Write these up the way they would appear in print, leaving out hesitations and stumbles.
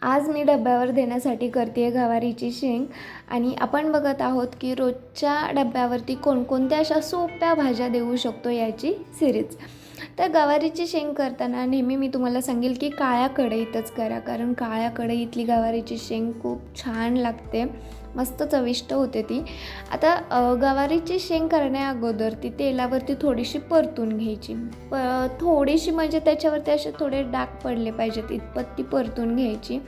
आज मी डब्यावर देण्यासाठी करते आहे गवारीची शेंग आणि आपण बघत आहोत की रोजच्या डब्यावरती कोणकोणत्या अशा सोप्या भाज्या देऊ शकतो याची सिरीज। तर गवारीची शेंग करताना नेहमी मी तुम्हाला सांगेल की काळ्या कढईतच करा, कारण काळ्या कढईतली गवारीची शेंग खूप छान लागते, मस्त चविष्ट होते ती। आता गवारीची शेंग करण्या अगोदर ती तेलावरती थोडीशी परतून घ्यायची, थोडीशी म्हणजे त्याच्यावरती असे थोडे डाग पडले पाहिजेत इतपत ती परतून घ्यायची।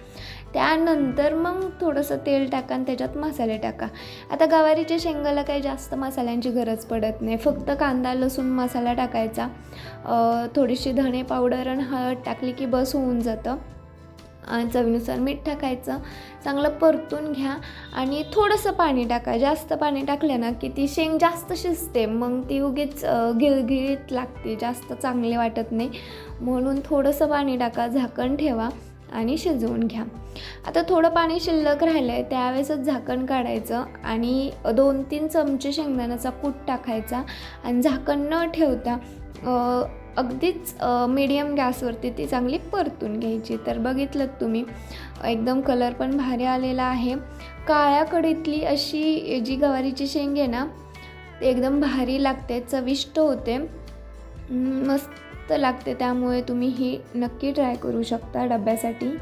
त्यानंतर मग थोडंसं तेल टाका आणि त्याच्यात मसाले टाका। आता गवारीच्या शेंगाला काही जास्त मसाल्यांची गरज पडत नाही, फक्त कांदा लसूण मसाला टाकायचा, थोडीशी धणे पावडर आणि हळद टाकली की बस होऊन जातं। चवीनुसार मीठ टाकायचं, चांगलं परतून घ्या आणि थोडंसं पाणी टाका। जास्त पाणी टाकलं ना की ती शेंग जास्त शिजते, मग ती उगीच गिळगिळीत लागते, जास्त चांगले वाटत नाही, म्हणून थोडंसं पाणी टाका, झाकण ठेवा आणि शिजवून घ्या। आता थोडं पाणी शिल्लक राहिलं आहे त्यावेळेसच झाकण काढायचं आणि 2-3 चमचे शेंगदाण्याचा कूट टाकायचा आणि झाकण न ठेवता अगदीच मीडियम गॅसवरती ती चांगली परतून घ्यायची। तर बघितलं तुम्ही एकदम कलर पण भारी आलेला आहे। काळ्या कढईतली अशी जी गवारीची शेंग आहे ना ती एकदम भारी लागते, चविष्ट होते, मस्त लागते, त्यामुळे तुम्ही ही नक्की ट्राय करू शकता डब्यासाठी।